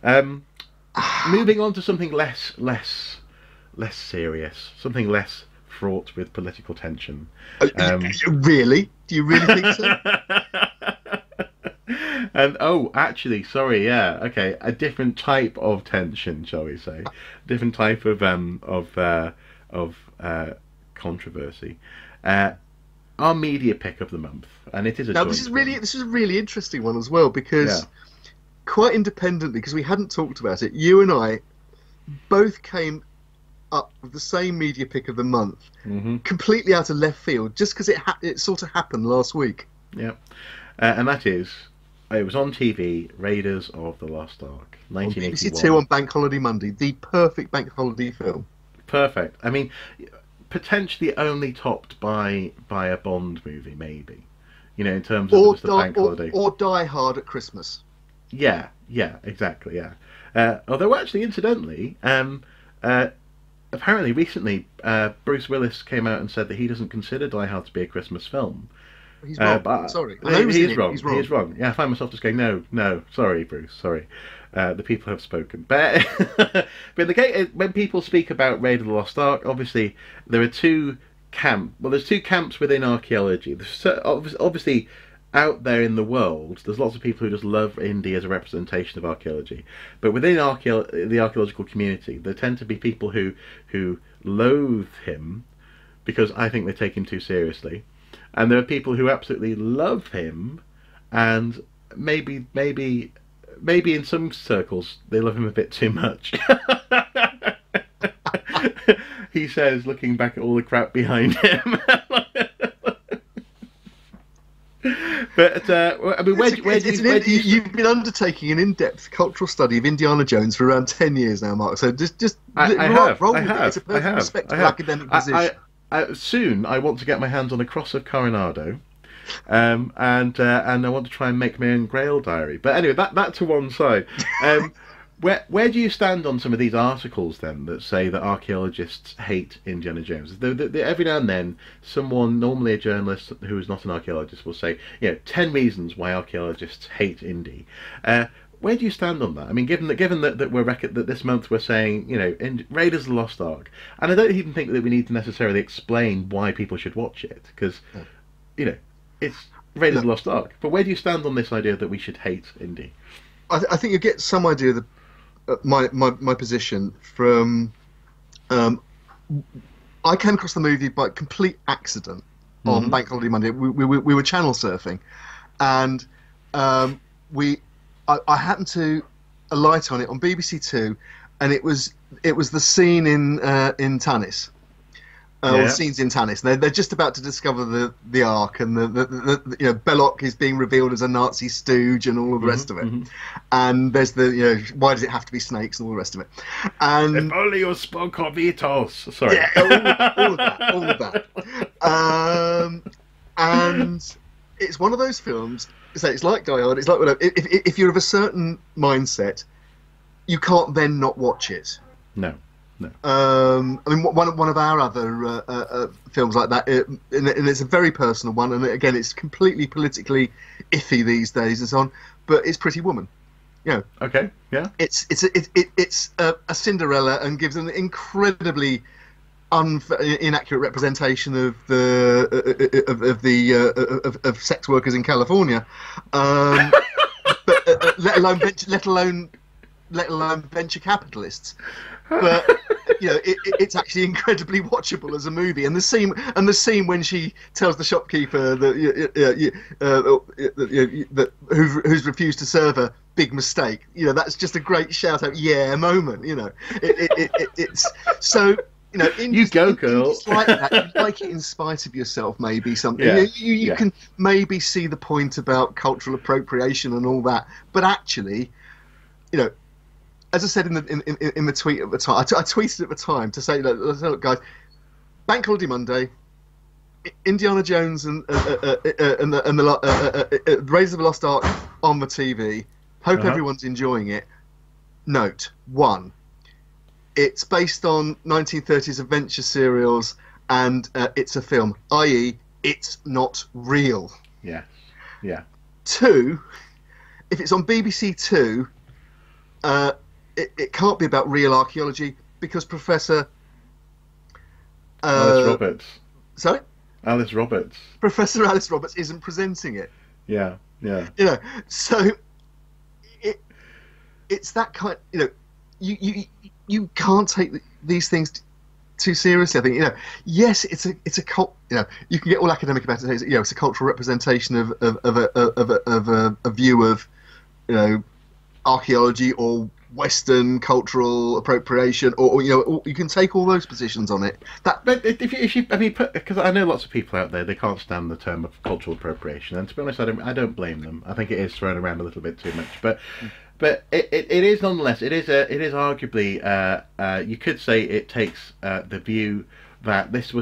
Um, moving on to something less serious, something less fraught with political tension. Um, Really? Do you really think so? and oh, actually, sorry, yeah, okay, a different type of tension, shall we say? Different type of controversy. Uh, our media pick of the month, and it is a Now joint one. this is a really interesting one as well Yeah. because quite independently, because we hadn't talked about it, you and I both came up with the same media pick of the month, Hmm. completely out of left field, just because it sort of happened last week. Yeah. And that is, it was on TV, Raiders of the Lost Ark, On BBC Two 1981. on Bank Holiday Monday, the perfect bank holiday film. Perfect. I mean, potentially only topped by a Bond movie, maybe. You know, in terms of just a bank holiday. Or Die Hard at Christmas. Yeah, yeah, exactly, yeah. Although, actually, incidentally, apparently recently, Bruce Willis came out and said that he doesn't consider Die Hard to be a Christmas film. He's wrong. But Sorry, I know he is it. wrong. He's He wrong. is wrong. Yeah, I find myself just going, no, no, sorry, Bruce, sorry. The people have spoken. But in the case, when people speak about Raid of the Lost Ark, obviously there are two camps. Well, there's two camps within archaeology. Obviously, out there in the world, there's lots of people who just love Indy as a representation of archaeology. But within the archaeological community, there tend to be people who loathe him because I think they take him too seriously, and there are people who absolutely love him, and maybe in some circles they love him a bit too much. He says, looking back at all the crap behind him. But I mean, You've been undertaking an in-depth cultural study of Indiana Jones for around 10 years now, Mark. So just I have, roll I with it. It's have, a I perfect, have, I respectable have. academic position. Soon I want to get my hands on a cross of Coronado, and I want to try and make my own Grail diary. But anyway, that to one side. Where do you stand on some of these articles then that say that archaeologists hate Indiana Jones? Every now and then, someone, normally a journalist who is not an archaeologist, will say, 10 reasons why archaeologists hate Indy. Where do you stand on that? I mean, given that that this month we're saying, Raiders of the Lost Ark, and I don't even think that we need to necessarily explain why people should watch it because, it's Raiders of No, the Lost Ark. But where do you stand on this idea that we should hate Indy? I think you get some idea of my position from. I came across the movie by complete accident on Hmm. Bank Holiday Monday. We were channel surfing, and um, I happened to alight on it on BBC Two, and it was the scene in Tanis. Or the Yeah. scenes in Tanis. They're just about to discover the Ark, and Belloc is being revealed as a Nazi stooge, and all of the Hmm. rest of it. Hmm. And there's why does it have to be snakes and all the rest of it? If And only you spoke Corvitos. Sorry. yeah, all of that. And it's one of those films. So it's like Die Hard. It's like whatever. If you're of a certain mindset, you can't then not watch it. No, no. I mean, one of our other films like that, and it's a very personal one, and again, it's completely politically iffy these days and so on. But it's Pretty Woman. You know, Okay. Yeah. it's a Cinderella and gives an incredibly inaccurate representation of of sex workers in California, but let alone venture capitalists. But it's actually incredibly watchable as a movie. And the scene when she tells the shopkeeper that who's refused to serve her, big mistake. That's just a great shout out, yeah, moment. It's so. You go, girl. It's like that. You like it in spite of yourself, maybe something. Yeah. You can maybe see the point about cultural appropriation and all that, but actually, as I said in the tweet at the time, I tweeted at the time to say, look, guys, Bank Holiday Monday, Indiana Jones and the Raiders of the Lost Ark on the TV. Hope everyone's enjoying it. Note 1. It's based on 1930s adventure serials, and it's a film, i.e., it's not real. Yeah. Yeah. 2, if it's on BBC Two, it can't be about real archaeology because Alice uh, Roberts. sorry, Alice Roberts. Professor Alice Roberts isn't presenting it. Yeah, yeah. You know, so it it's that kind. You know, you can't take these things too seriously. I think, you know, yes, it's a cult. You know, you can get all academic about it. You know, it's a cultural representation of a view of, you know, archaeology or Western cultural appropriation, or you know, you can take all those positions on it. That, But if you, I mean, because I know lots of people out there, they can't stand the term of cultural appropriation, and to be honest, I don't blame them. I think it is thrown around a little bit too much, but it is nonetheless, it is arguably, you could say it takes the view that this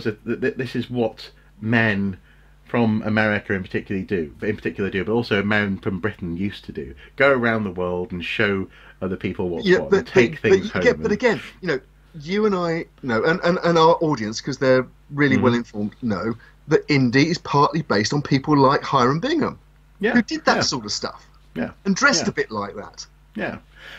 is what men from America in particular do, but also men from Britain used to do: go around the world and show other people what's what, and take things home. But again, you know, you and I know, and our audience, because they're really well informed, know that Indy is partly based on people like Hiram Bingham, who did that sort of stuff, and dressed a bit like that. Yeah,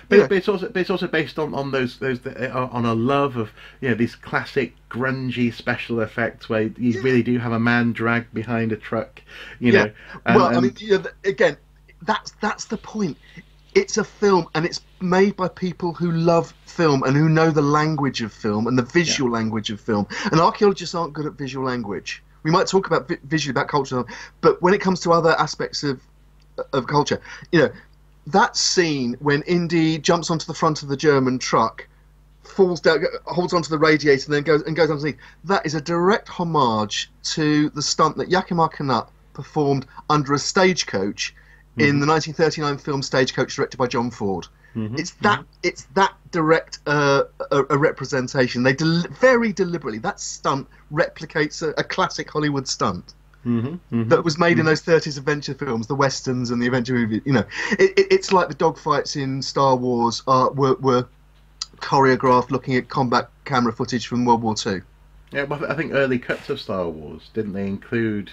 but it's also based on those on a love of, you know, these classic grungy special effects where you really do have a man dragged behind a truck, you know. I mean, you know, again, that's the point. It's a film, and it's made by people who love film and who know the language of film and the visual language of film. And archaeologists aren't good at visual language. We might talk about visually about culture, but when it comes to other aspects of culture, you know, that scene when Indy jumps onto the front of the German truck, falls down, holds onto the radiator, and then goes underneath. That is a direct homage to the stunt that Yakima Canutt performed under a stagecoach in the 1939 film Stagecoach, directed by John Ford. It's that direct a representation. They very deliberately, that stunt replicates a classic Hollywood stunt. That was made in those 30s adventure films, the westerns and the adventure movies. You know, it's like the dogfights in Star Wars were choreographed looking at combat camera footage from World War II. Yeah, well, I think early cuts of Star Wars, didn't they include,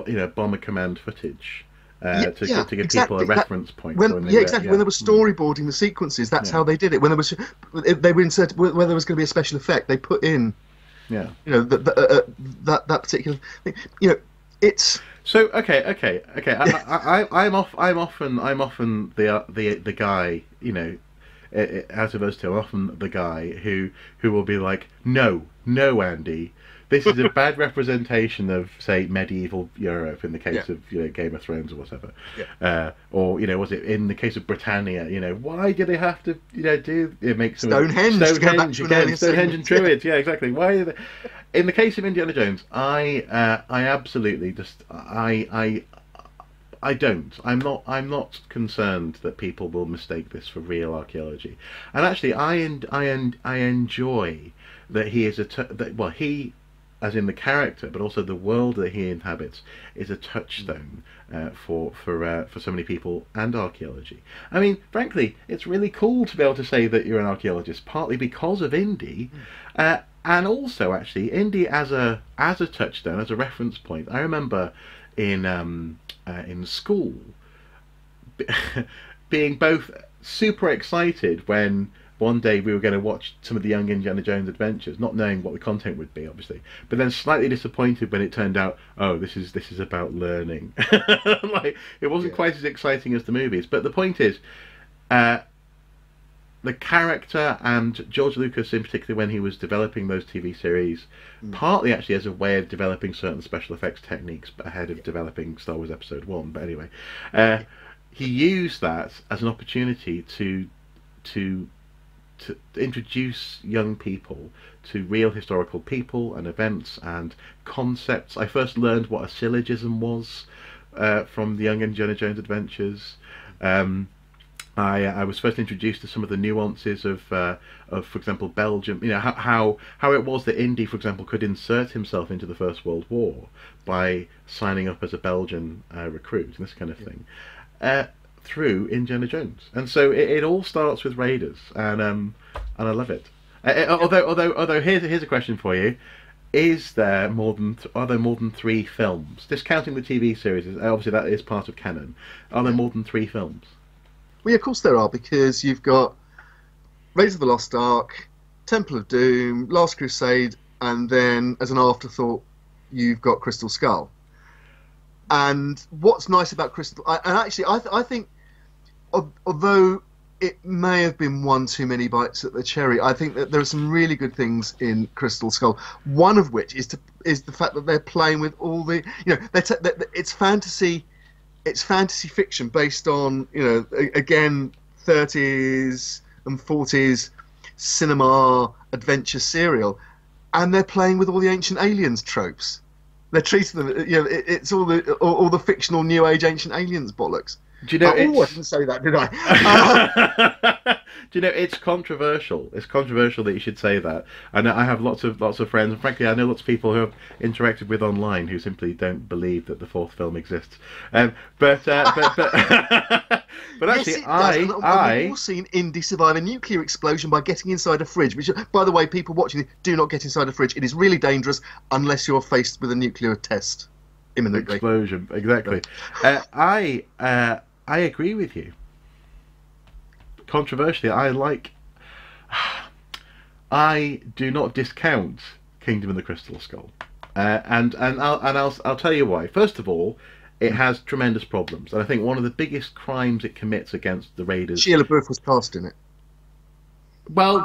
you know, bomber command footage to give people a reference point? When they were storyboarding the sequences, that's how they did it. When they were inserted, where there was going to be a special effect, they put in. You know, that particular thing. You know, it's so okay. I'm often the guy. You know, out of us two, I'm often the guy who will be like, no, Andy, this is a bad representation of, say, medieval Europe in the case of, you know, Game of Thrones or whatever, or, you know, was it in the case of Britannia? You know, why do they have to, you know, make some Stonehenge and Druids? Yeah, exactly. Why are they... In the case of Indiana Jones, I absolutely just I don't. I'm not concerned that people will mistake this for real archaeology, and actually, I enjoy that he is he, as in the character, but also the world that he inhabits, is a touchstone for so many people and archaeology. I mean, frankly, it's really cool to be able to say that you're an archaeologist, partly because of Indy, and also actually Indy as a touchstone, as a reference point. I remember in school being both super excited when one day we were going to watch some of the Young Indiana Jones adventures, not knowing what the content would be, obviously, but then slightly disappointed when it turned out, oh, this is about learning. Like, it wasn't quite as exciting as the movies. But the point is, the character, and George Lucas in particular, when he was developing those TV series, partly actually as a way of developing certain special effects techniques ahead of developing Star Wars Episode 1, but anyway, he used that as an opportunity to introduce young people to real historical people and events and concepts. I first learned what a syllogism was from the Young Indiana Jones adventures. I was first introduced to some of the nuances of, for example, Belgium. You know, how it was that Indy, for example, could insert himself into the First World War by signing up as a Belgian recruit and this kind of thing, through Indiana Jones. And so it all starts with Raiders, and I love it. Although here's a question for you: are there more than 3 films? Discounting the TV series, obviously that is part of canon. Are there more than 3 films? Well, yeah, of course there are, because you've got Raiders of the Lost Ark, Temple of Doom, Last Crusade, and then as an afterthought, you've got Crystal Skull. And what's nice about I think, although it may have been one too many bites at the cherry, I think that there are some really good things in Crystal Skull. One of which is the fact that they're playing with all the, it's fantasy fiction based on, again, 30s and 40s cinema adventure serial, and they're playing with all the ancient aliens tropes. They're treating them, it's all the fictional New Age ancient aliens bollocks. Do you know? I didn't say that, did I? Do you know, it's controversial. It's controversial that you should say that. I know I have lots of friends, and frankly, I know lots of people who I've interacted with online who simply don't believe that the fourth film exists. But actually, yes, we've all seen Indy survive a nuclear explosion by getting inside a fridge. Which, by the way, people watching, do not get inside a fridge. It is really dangerous unless you're faced with a nuclear test imminently. Explosion, exactly. I agree with you. Controversially, I do not discount Kingdom of the Crystal Skull, and I'll tell you why. First of all, it has tremendous problems, and I think one of the biggest crimes it commits against the Raiders. Shia LaBeouf was cast in it. Well,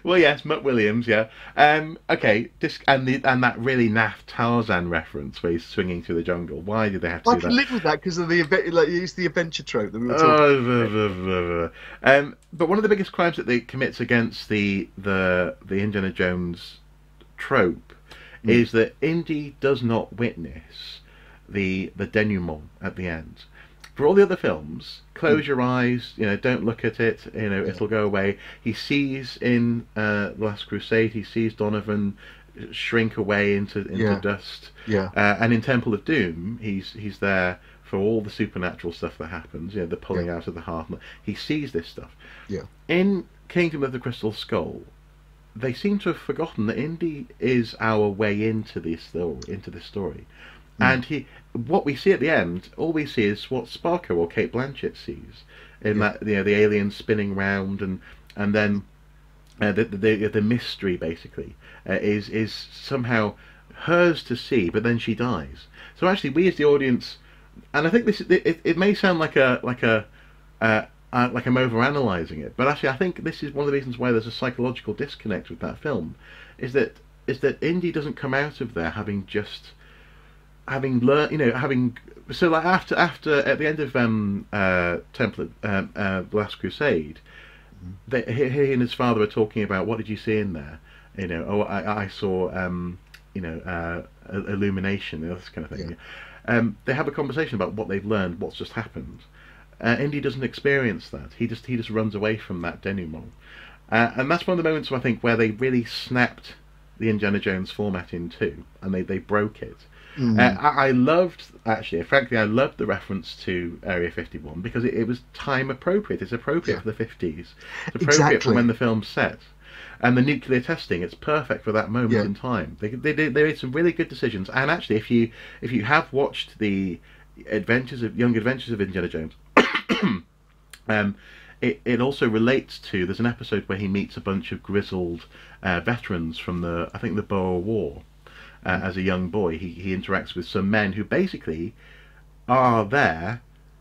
well, yes, Mutt Williams, yeah. Okay, and that really naff Tarzan reference where he's swinging through the jungle. Why did they have to do that? I can live with that because of it's the adventure trope that we were talking about. But one of the biggest crimes that they commits against the Indiana Jones trope is that Indy does not witness the denouement at the end. For all the other films, close your eyes, don't look at it, it'll go away. He sees in The Last Crusade, he sees Donovan shrink away into dust. Yeah. And in Temple of Doom, he's there for all the supernatural stuff that happens, the pulling out of the heart. He sees this stuff. Yeah. In Kingdom of the Crystal Skull, they seem to have forgotten that Indy is our way into this story. And what we see at the end, all we see is what Sparko or Cate Blanchett sees in that the alien spinning round, and then the mystery basically is somehow hers to see, but then she dies. So actually, we as the audience, and I think it may sound like I'm overanalyzing it, but actually I think this is one of the reasons why there's a psychological disconnect with that film, is that Indy doesn't come out of there having learned, so like after at the end of Temple Last Crusade, he and his father are talking about, what did you see in there? I saw illumination, this kind of thing. Yeah. They have a conversation about what they've learned, what's just happened. Indy doesn't experience that. He just runs away from that denouement, and that's one of the moments I think where they really snapped the Indiana Jones format in two, and they broke it. I loved the reference to Area 51 because it was time appropriate. It's appropriate for the 50s. It's appropriate for when the film's set. And the nuclear testing, it's perfect for that moment in time. They made some really good decisions. And actually, if you have watched the Young Adventures of Indiana Jones, it also relates to, there's an episode where he meets a bunch of grizzled veterans from the Boer War. As a young boy, he interacts with some men who basically are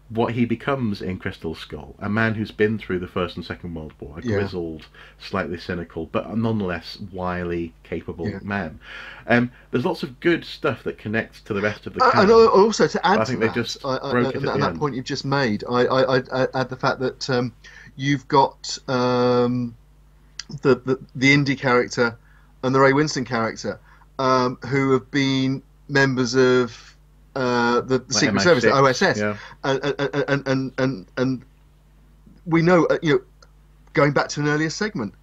what he becomes in Crystal Skull, a man who's been through the First and Second World War, a grizzled, slightly cynical, but nonetheless wily, capable man. There's lots of good stuff that connects to the rest of the canon. And also to add I think to they just broke it at that end. Point you've just made, I add the fact that you've got the Indy character and the Ray Winston character, who have been members of the Secret Service, the OSS, and we know, going back to an earlier segment,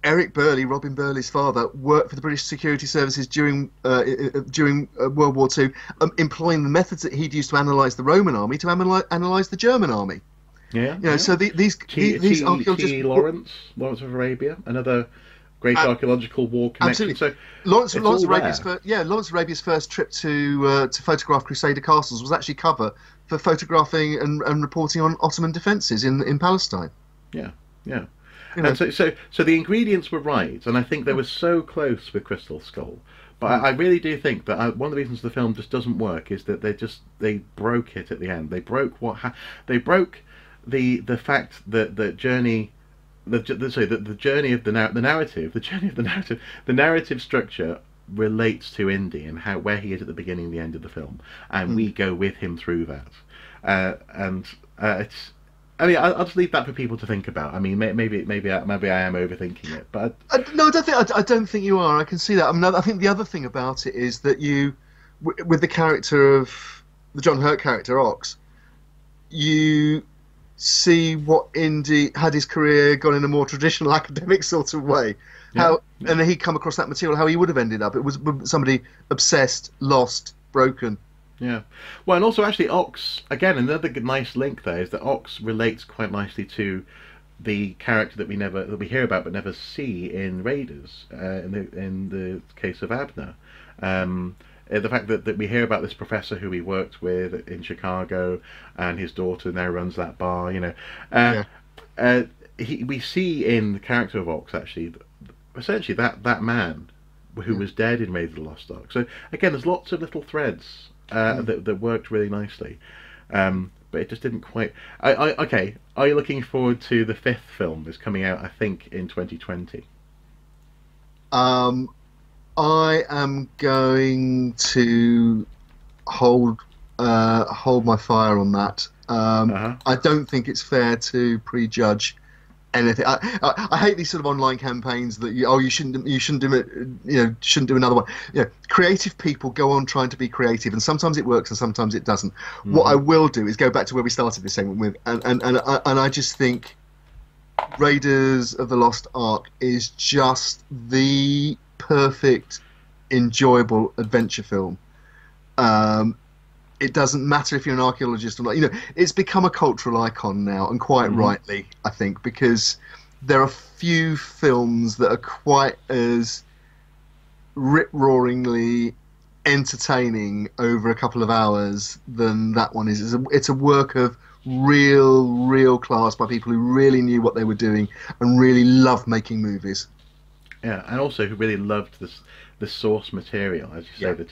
Eric Burley, Robin Birley's father, worked for the British Security Services during World War II, employing the methods that he'd used to analyse the Roman army to analyse the German army. So these archaeologists, Lawrence of Arabia, another Great Archaeological War connection. Absolutely. So Lawrence Arabia's first trip to photograph Crusader castles was actually cover for photographing and reporting on Ottoman defences in Palestine. Yeah, yeah. And so the ingredients were right, and I think they were so close with Crystal Skull. But I really do think that one of the reasons the film just doesn't work is that they broke it at the end. They broke they broke the fact that the journey. The journey of the narrative structure relates to Indy and where he is at the beginning and the end of the film, and we go with him through that. It's. I mean, I'll just leave that for people to think about. I mean, maybe I am overthinking it, but no, I don't think you are. I can see that. I mean, I think the other thing about it is that with the character of the John Hurt character Ox, you see what Indy had his career gone in a more traditional academic sort of way. And he'd come across that material, how he would have ended up. It was somebody obsessed, lost, broken. Yeah. Well, and also actually Ox, again, another nice link there is that Ox relates quite nicely to the character that we hear about but never see in Raiders, in the case of Abner. The fact that we hear about this professor who he worked with in Chicago, and his daughter now runs that bar, you know. We see in the character of Ox, actually, essentially that man who was dead in Raiders of the Lost Ark. So, again, there's lots of little threads that worked really nicely. But it just didn't quite... Okay, are you looking forward to the 5th film that's coming out, I think, in 2020? I am going to hold my fire on that. I don't think it's fair to prejudge anything. I hate these sort of online campaigns that you shouldn't do it, shouldn't do another one. Creative people go on trying to be creative, and sometimes it works and sometimes it doesn't. What I will do is go back to where we started this segment with, and I just think Raiders of the Lost Ark is just the perfect, enjoyable adventure film. It doesn't matter if you're an archaeologist or not. It's become a cultural icon now, and quite rightly, I think, because there are few films that are quite as rip-roaringly entertaining over a couple of hours than that one is. It's a work of real class by people who really knew what they were doing and really loved making movies. Yeah, and also who really loved the source material, as you say, the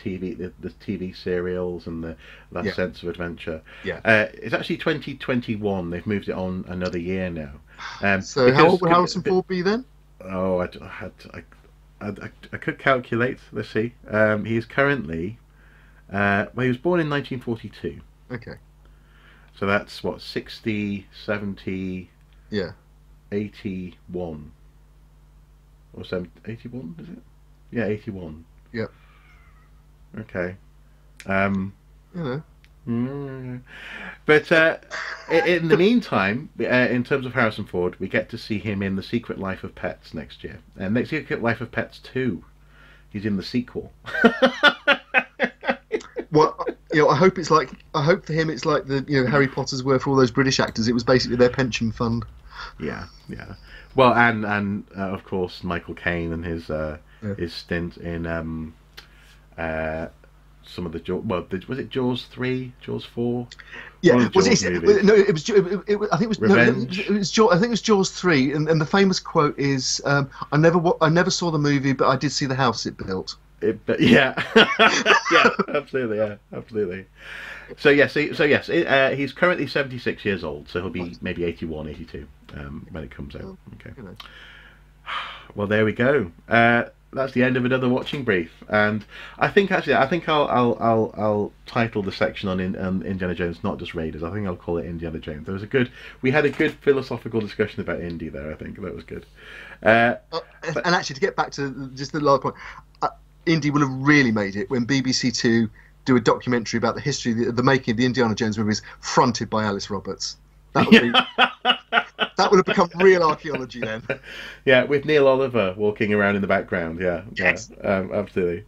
TV serials and that sense of adventure. Yeah, it's actually 2021. They've moved it on another year now. So how old will Harrison Ford be then? Oh, I could calculate. Let's see. He's currently, he was born in 1942. Okay. So that's what, 60, 70, 81. Or 81, is it? Yeah, 81. Yep. Okay. But in the meantime, in terms of Harrison Ford, we get to see him in The Secret Life of Pets next year. And The Secret Life of Pets 2. He's in the sequel. Well, I hope for him it's like the Harry Potter's were for all those British actors. It was basically their pension fund. Yeah. Well, and of course Michael Caine and his stint in some of the was it Jaws 3, Jaws 4? Yeah, was it? No, it was. I think it was. Revenge? No, it was Jaws. I think it was Jaws 3, and the famous quote is, "I never saw the movie, but I did see the house it built." Yeah, absolutely. So yes, he's currently 76 years old, so he'll be maybe 81, 82 when it comes out. Okay. Well, there we go. That's the end of another watching brief, and I think I'll title the section on Indiana Jones not just Raiders. I think I'll call it Indiana Jones. We had a good philosophical discussion about Indy there. I think that was good. And actually, to get back to just the last point, Indy will have really made it when BBC Two do a documentary about the history of the making of the Indiana Jones movies, fronted by Alice Roberts. That would have become real archaeology then. Yeah, with Neil Oliver walking around in the background. Yeah, absolutely.